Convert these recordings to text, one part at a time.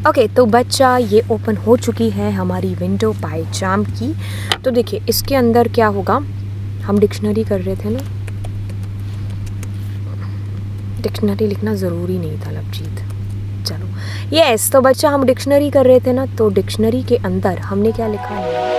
Okay तो बच्चा ये ओपन हो चुकी है हमारी विंडो पायजाम की। तो देखिए इसके अंदर क्या होगा, हम डिक्शनरी कर रहे थे ना, डिक्शनरी लिखना ज़रूरी नहीं था लवजीत, चलो यस। तो बच्चा हम डिक्शनरी कर रहे थे ना, तो डिक्शनरी के अंदर हमने क्या लिखा है,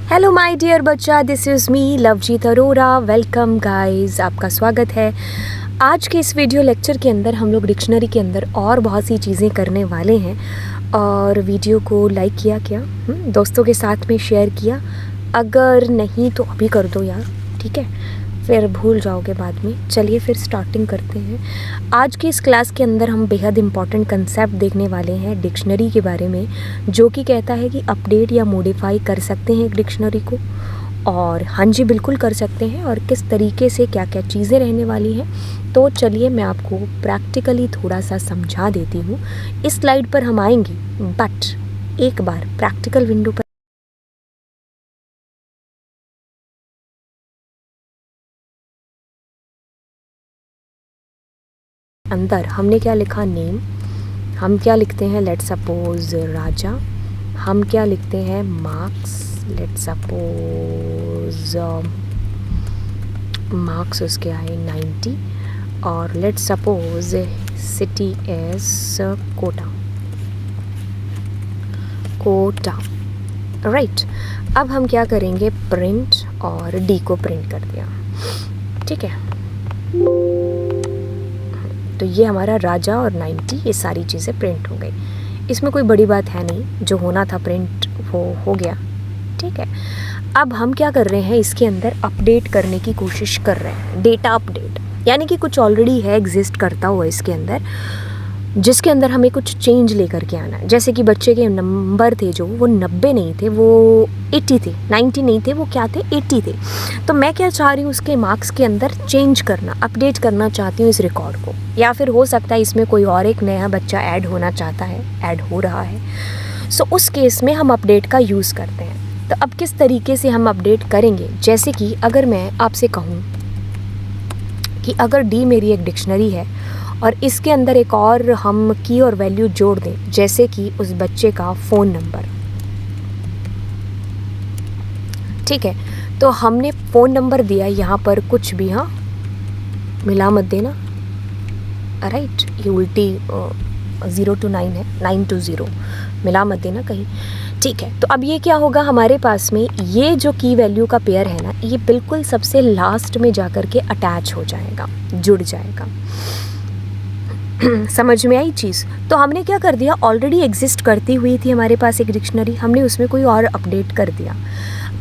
हेलो माय डियर बच्चा, this is me Lovejeet Arora. Welcome guys, आपका स्वागत है। आज के इस वीडियो लेक्चर के अंदर हम लोग डिक्शनरी के अंदर और बहुत सी चीज़ें करने वाले हैं। और वीडियो को लाइक किया क्या, दोस्तों के साथ में शेयर किया? अगर नहीं तो अभी कर दो यार, ठीक है, फिर भूल जाओगे बाद में। चलिए फिर स्टार्टिंग करते हैं। आज की इस क्लास के अंदर हम बेहद इंपॉर्टेंट कंसेप्ट देखने वाले हैं डिक्शनरी के बारे में, जो कि कहता है कि अपडेट या मॉडिफाई कर सकते हैं एक डिक्शनरी को। और हाँ जी, बिल्कुल कर सकते हैं, और किस तरीके से क्या क्या चीज़ें रहने वाली हैं। तो चलिए मैं आपको प्रैक्टिकली थोड़ा सा समझा देती हूँ। इस स्लाइड पर हम आएंगे, बट एक बार प्रैक्टिकल विंडो पर अंदर हमने क्या लिखा, नेम। हम क्या लिखते हैं, लेट सपोज राजा। हम क्या लिखते हैं, मार्क्स। लेट सपोज मार्क्स उसके आए 90। और let suppose city as Kota. Right, अब हम क्या करेंगे, प्रिंट, और डी को प्रिंट कर दिया, ठीक है। तो ये हमारा राजा और 90, ये सारी चीज़ें प्रिंट हो गई। इसमें कोई बड़ी बात है नहीं, जो होना था प्रिंट वो हो गया, ठीक है। अब हम क्या कर रहे हैं, इसके अंदर अपडेट करने की कोशिश कर रहे हैं, डेटा अपडेट, यानी कि कुछ ऑलरेडी है, एग्जिस्ट करता हुआ इसके अंदर, जिसके अंदर हमें कुछ चेंज लेकर के आना है। जैसे कि बच्चे के नंबर थे जो, वो 90 नहीं थे, वो 80 थे, 90 नहीं थे, वो क्या थे, 80 थे। तो मैं क्या चाह रही हूँ, उसके मार्क्स के अंदर चेंज करना, अपडेट करना चाहती हूँ इस रिकॉर्ड को। या फिर हो सकता है इसमें कोई और एक नया बच्चा ऐड होना चाहता है, ऐड हो रहा है। सो उस केस में हम अपडेट का यूज़ करते हैं। तो अब किस तरीके से हम अपडेट करेंगे, जैसे कि अगर मैं आपसे कहूँ कि अगर डी मेरी एक डिक्शनरी है और इसके अंदर एक और हम की और वैल्यू जोड़ दें, जैसे कि उस बच्चे का फ़ोन नंबर, ठीक है। तो हमने फ़ोन नंबर दिया, यहाँ पर कुछ भी, हाँ मिला मत देना, राइट, ये उल्टी 0 to 9 है, 9 to 0, मिला मत देना कहीं, ठीक है। तो अब ये क्या होगा, हमारे पास में ये जो की वैल्यू का पेयर है ना, ये बिल्कुल सबसे लास्ट में जाकर के अटैच हो जाएगा, जुड़ जाएगा। समझ में आई चीज़? तो हमने क्या कर दिया, ऑलरेडी एग्जिस्ट करती हुई थी हमारे पास एक डिक्शनरी, हमने उसमें कोई और अपडेट कर दिया।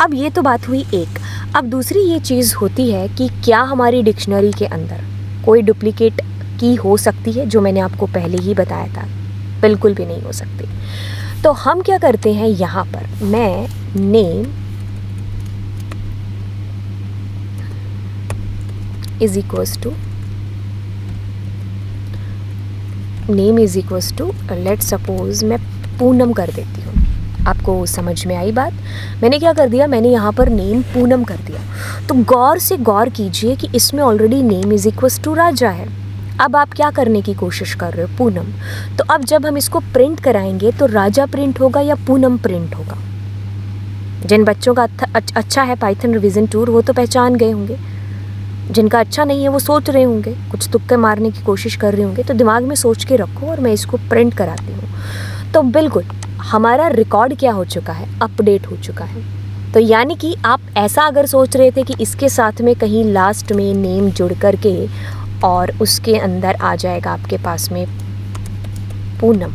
अब ये तो बात हुई एक। अब दूसरी ये चीज़ होती है कि क्या हमारी डिक्शनरी के अंदर कोई डुप्लीकेट की हो सकती है, जो मैंने आपको पहले ही बताया था, बिल्कुल भी नहीं हो सकती। तो हम क्या करते हैं, यहाँ पर मैं name is equals to let suppose मैं पूनम कर देती हूँ। आपको समझ में आई बात? मैंने क्या कर दिया, मैंने यहाँ पर नेम पूनम कर दिया। तो गौर से गौर कीजिए कि इसमें already name is equals to Raja है। अब आप क्या करने की कोशिश कर रहे हो, पूनम। तो अब जब हम इसको प्रिंट कराएंगे तो राजा प्रिंट होगा या पूनम प्रिंट होगा? जिन बच्चों का अच्छा है पाइथन रिवीजन टूर, वो तो पहचान गए होंगे। जिनका अच्छा नहीं है वो सोच रहे होंगे, कुछ तुक्के मारने की कोशिश कर रहे होंगे। तो दिमाग में सोच के रखो और मैं इसको प्रिंट कराती हूँ। तो बिल्कुल हमारा रिकॉर्ड क्या हो चुका है, अपडेट हो चुका है। तो यानी कि आप ऐसा अगर सोच रहे थे कि इसके साथ में कहीं लास्ट में नेम जुड़ कर के और उसके अंदर आ जाएगा आपके पास में पूनम,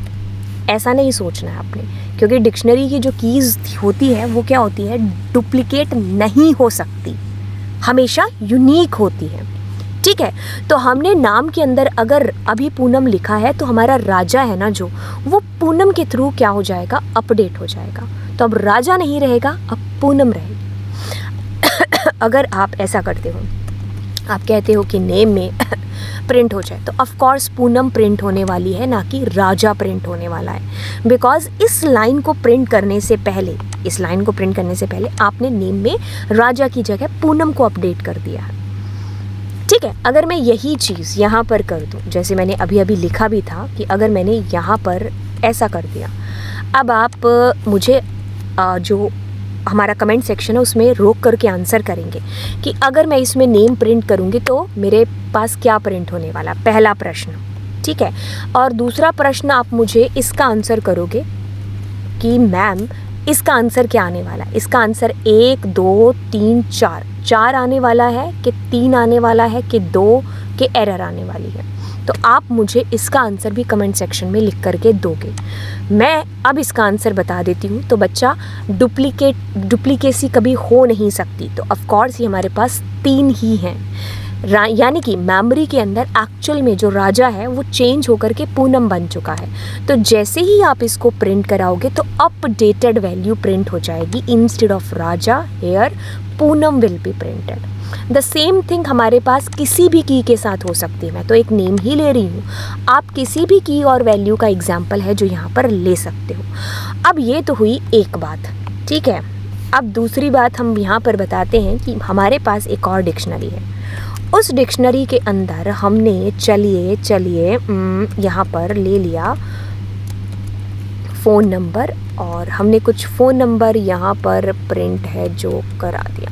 ऐसा नहीं सोचना है आपने, क्योंकि डिक्शनरी की जो कीज़ होती है वो क्या होती है, डुप्लीकेट नहीं हो सकती, हमेशा यूनिक होती है। ठीक है। तो हमने नाम के अंदर अगर अभी पूनम लिखा है तो हमारा राजा है ना जो, वो पूनम के थ्रू क्या हो जाएगा, अपडेट हो जाएगा। तो अब राजा नहीं रहेगा, अब पूनम रहेगी। अगर आप ऐसा करते हो, आप कहते हो कि नेम में प्रिंट हो जाए, तो ऑफ कोर्स पूनम प्रिंट होने वाली है, ना कि राजा प्रिंट होने वाला है। बिकॉज इस लाइन को प्रिंट करने से पहले, इस लाइन को प्रिंट करने से पहले आपने नेम में राजा की जगह पूनम को अपडेट कर दिया है। ठीक है। अगर मैं यही चीज़ यहाँ पर कर दूँ, जैसे मैंने अभी अभी लिखा भी था कि अगर मैंने यहाँ पर ऐसा कर दिया, अब आप मुझे जो हमारा कमेंट सेक्शन है उसमें रोक करके आंसर करेंगे कि अगर मैं इसमें नेम प्रिंट करूँगी तो मेरे पास क्या प्रिंट होने वाला, पहला प्रश्न। ठीक है। और दूसरा प्रश्न आप मुझे इसका आंसर करोगे कि मैम इसका आंसर क्या आने वाला है। इसका आंसर 1 2 3 4 आने वाला है कि 3 आने वाला है कि 2 के एरर आने वाली है। तो आप मुझे इसका आंसर भी कमेंट सेक्शन में लिख करके दोगे। मैं अब इसका आंसर बता देती हूँ। तो बच्चा डुप्लीकेसी कभी हो नहीं सकती, तो ऑफ कोर्स ये हमारे पास 3 ही हैं। यानी कि मेमोरी के अंदर एक्चुअल में जो राजा है वो चेंज होकर के पूनम बन चुका है। तो जैसे ही आप इसको प्रिंट कराओगे तो अपडेटेड वैल्यू प्रिंट हो जाएगी। Instead of Raja here Poonam will be printed. The same thing हमारे पास किसी भी की के साथ हो सकती है। मैं तो एक नेम ही ले रही हूँ, आप किसी भी की और वैल्यू का एग्जाम्पल है जो यहाँ पर ले सकते हो। अब ये तो हुई एक बात। ठीक है। अब दूसरी बात हम यहाँ पर बताते हैं कि हमारे पास एक और डिक्शनरी है। उस डिक्शनरी के अंदर हमने चलिए यहाँ पर ले लिया फ़ोन नंबर, और हमने कुछ फ़ोन नंबर यहाँ पर प्रिंट है जो करा दिया।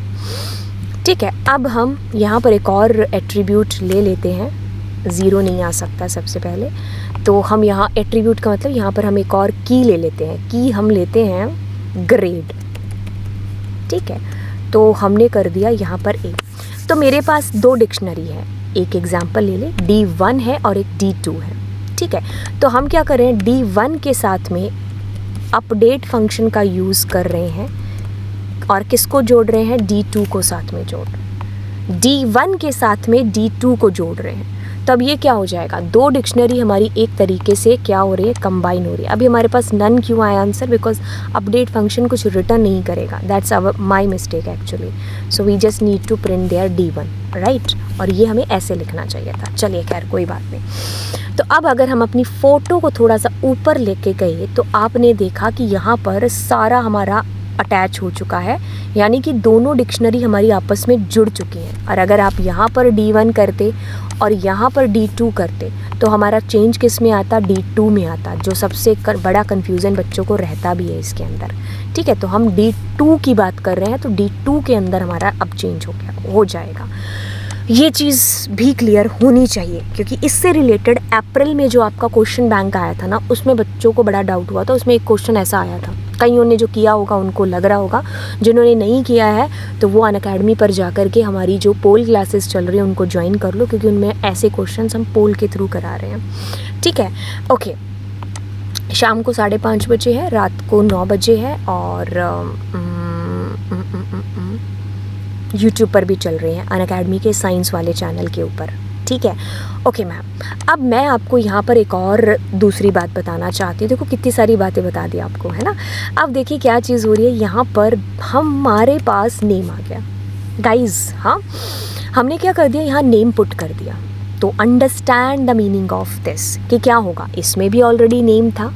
ठीक है। अब हम यहाँ पर एक और एट्रीब्यूट ले लेते हैं। ज़ीरो नहीं आ सकता सबसे पहले, तो हम यहाँ एट्रीब्यूट का मतलब यहाँ पर हम एक और की ले लेते हैं। की हम लेते हैं ग्रेड। ठीक है। तो हमने कर दिया यहाँ पर एक। तो मेरे पास 2 डिक्शनरी है, एक एग्जाम्पल ले ले, D1 है और एक D2 है। ठीक है। तो हम क्या कर रहे हैं, D1 के साथ में अपडेट फंक्शन का यूज़ कर रहे हैं, और किसको जोड़ रहे हैं, D2 को साथ में जोड़ रहे हैं। D1 के साथ में D2 को जोड़ रहे हैं। तब ये क्या हो जाएगा, 2 डिक्शनरी हमारी एक तरीके से क्या हो रही है, कंबाइन हो रही है। अभी हमारे पास नन क्यों आया आंसर, बिकॉज अपडेट फंक्शन कुछ रिटर्न नहीं करेगा। That's my mistake actually. So we just need to print there D1 right. और ये हमें ऐसे लिखना चाहिए था। चलिए खैर कोई बात नहीं। तो अब अगर हम अपनी फ़ोटो को थोड़ा सा ऊपर लेके गए तो आपने देखा कि यहाँ पर सारा हमारा अटैच हो चुका है, यानी कि दोनों डिक्शनरी हमारी आपस में जुड़ चुकी हैं। और अगर आप यहाँ पर D1 करते और यहाँ पर D2 करते तो हमारा चेंज किस में आता, D2 में आता, जो सबसे बड़ा कन्फ्यूज़न बच्चों को रहता भी है इसके अंदर। ठीक है। तो हम D2 की बात कर रहे हैं, तो D2 के अंदर हमारा अब चेंज हो जाएगा। ये चीज़ भी क्लियर होनी चाहिए, क्योंकि इससे रिलेटेड अप्रैल में जो आपका क्वेश्चन बैंक आया था ना, उसमें बच्चों को बड़ा डाउट हुआ था। उसमें एक क्वेश्चन ऐसा आया था, कईयों ने जो किया होगा उनको लग रहा होगा, जिन्होंने नहीं किया है तो वो अनअकैडमी पर जा कर के हमारी जो पोल क्लासेस चल रही हैं उनको ज्वाइन कर लो, क्योंकि उनमें ऐसे क्वेश्चंस हम पोल के थ्रू करा रहे हैं। ठीक है। ओके। शाम को 5:30 बजे है, रात को 9 बजे है, और यूट्यूब पर भी चल रहे हैं अनअकैडमी के साइंस वाले चैनल के ऊपर। ठीक है। ओके मैम, अब मैं आपको यहाँ पर एक और दूसरी बात बताना चाहती हूँ। देखो कितनी सारी बातें बता दी आपको, है ना। अब देखिए क्या चीज़ हो रही है, यहाँ पर हमारे पास नेम आ गया गाइज। हाँ, हमने क्या कर दिया, यहाँ नेम पुट कर दिया। तो understand the meaning of this कि क्या होगा, इसमें भी ऑलरेडी नेम था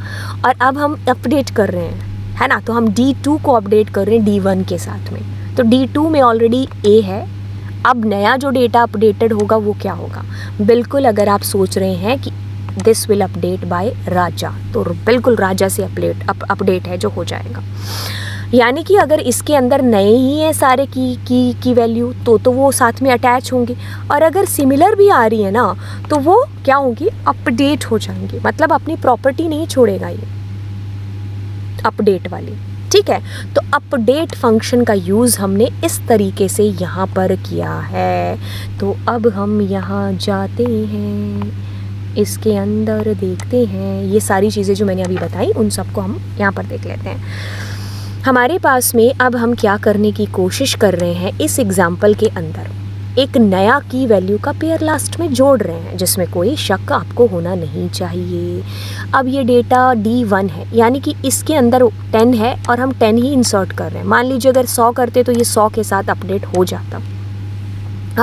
और अब हम अपडेट कर रहे हैं, है ना। तो हम D2 को अपडेट कर रहे हैं D1 के साथ में। तो D2 में ऑलरेडी A है। अब नया जो डेटा अपडेटेड होगा वो क्या होगा, बिल्कुल अगर आप सोच रहे हैं कि दिस विल अपडेट बाय राजा, तो बिल्कुल राजा से अपडेट है जो हो जाएगा। यानी कि अगर इसके अंदर नए ही हैं सारे की वैल्यू तो वो साथ में अटैच होंगी, और अगर सिमिलर भी आ रही है ना तो वो क्या होंगी, अपडेट हो जाएंगी। मतलब अपनी प्रॉपर्टी नहीं छोड़ेगा ये अपडेट वाली। ठीक है। तो अपडेट फंक्शन का यूज़ हमने इस तरीके से यहाँ पर किया है। तो अब हम यहाँ जाते हैं, इसके अंदर देखते हैं, ये सारी चीज़ें जो मैंने अभी बताई उन सबको हम यहाँ पर देख लेते हैं। हमारे पास में अब हम क्या करने की कोशिश कर रहे हैं इस एग्ज़ाम्पल के अंदर, एक नया की वैल्यू का पेयर लास्ट में जोड़ रहे हैं, जिसमें कोई शक आपको होना नहीं चाहिए। अब ये डेटा D1 है, यानी कि इसके अंदर 10 है और हम 10 ही इंसर्ट कर रहे हैं। मान लीजिए अगर 100 करते तो ये 100 के साथ अपडेट हो जाता।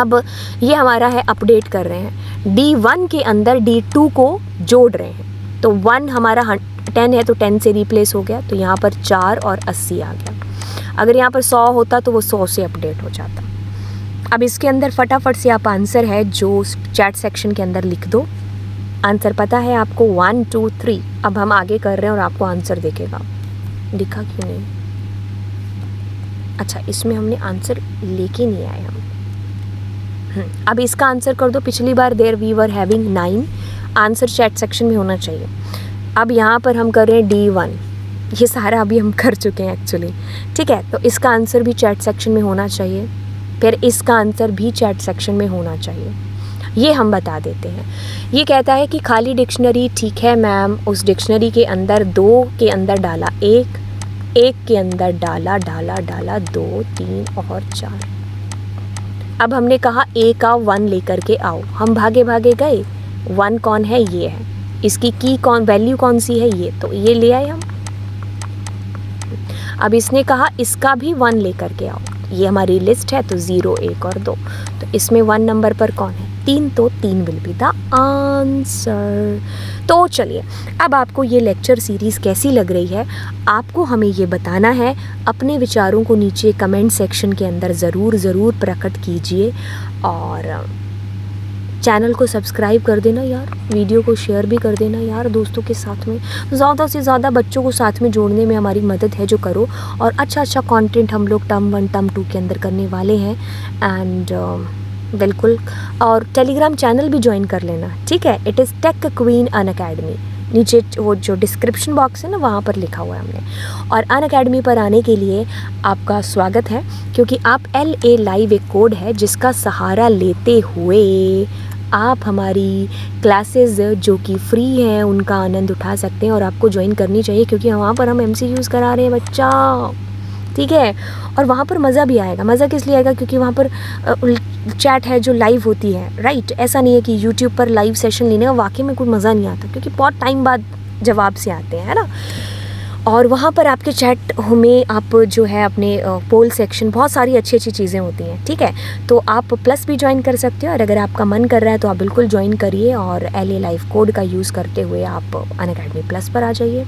अब ये हमारा है अपडेट कर रहे हैं, D1 के अंदर D2 को जोड़ रहे हैं। तो 1 हमारा 10 है तो 10 से रिप्लेस हो गया, तो यहाँ पर 4 और 80 आ गया। अगर यहाँ पर 100 होता तो वो 100 से अपडेट हो जाता। अब इसके अंदर फटाफट से आप आंसर है जो चैट सेक्शन के अंदर लिख दो। आंसर पता है आपको 1 2 3। अब हम आगे कर रहे हैं और आपको आंसर दिखेगा। दिखा क्यों नहीं? अच्छा, इसमें हमने आंसर लेके नहीं आए हम। अब इसका आंसर कर दो। पिछली बार there we were having 9, answer chat section में होना चाहिए। अब यहाँ पर हम कर रहे हैं D1, ये सारा अभी हम कर चुके हैं एक्चुअली, ठीक है। तो इसका आंसर भी चैट सेक्शन में होना चाहिए, फिर इसका आंसर भी चैट सेक्शन में होना चाहिए, ये हम बता देते हैं। ये कहता है कि खाली डिक्शनरी, ठीक है मैम। उस डिक्शनरी के अंदर 2 के अंदर डाला 1, 1 के अंदर डाला 2 3 और 4। अब हमने कहा A का 1 लेकर के आओ, हम भागे भागे गए। 1 कौन है? ये है। इसकी की वैल्यू कौन सी है? ये, तो ये ले आए हम। अब इसने कहा इसका भी 1 लेकर के आओ, ये हमारी लिस्ट है, तो 0 1 और 2। तो इसमें 1 नंबर पर कौन है? 3, तो 3 विल बी द आंसर। तो चलिए, अब आपको ये लेक्चर सीरीज़ कैसी लग रही है, आपको हमें ये बताना है। अपने विचारों को नीचे कमेंट सेक्शन के अंदर ज़रूर प्रकट कीजिए और चैनल को सब्सक्राइब कर देना यार, वीडियो को शेयर भी कर देना यार दोस्तों के साथ में। ज़्यादा से ज़्यादा बच्चों को साथ में जोड़ने में हमारी मदद है जो करो। और अच्छा कंटेंट हम लोग टर्म 1 टर्म 2 के अंदर करने वाले हैं। एंड बिल्कुल, और टेलीग्राम चैनल भी ज्वाइन कर लेना, ठीक है। It is tech queen Unacademy, नीचे वो जो डिस्क्रिप्शन बॉक्स है ना, वहाँ पर लिखा हुआ है हमने। और अनअकैडमी पर आने के लिए आपका स्वागत है, क्योंकि आप LA लाइव एक कोड है जिसका सहारा लेते हुए आप हमारी क्लासेस जो कि फ्री हैं उनका आनंद उठा सकते हैं। और आपको ज्वाइन करनी चाहिए, क्योंकि वहाँ पर हम MCQs करा रहे हैं बच्चा, ठीक है। और वहाँ पर मज़ा भी आएगा। मज़ा किस लिए आएगा? क्योंकि वहाँ पर चैट है जो लाइव होती है, राइट। ऐसा नहीं है कि यूट्यूब पर लाइव सेशन लेने का वाकई में कोई मज़ा नहीं आता, क्योंकि बहुत टाइम बाद जवाब से आते हैं, है ना। और वहाँ पर आपके चैट में आप जो है अपने पोल सेक्शन, बहुत सारी अच्छी चीज़ें होती हैं, ठीक है। तो आप प्लस भी ज्वाइन कर सकते हो, और अगर आपका मन कर रहा है तो आप बिल्कुल ज्वाइन करिए और LA लाइव कोड का यूज़ करते हुए आप अनअकैडमी प्लस पर आ जाइए।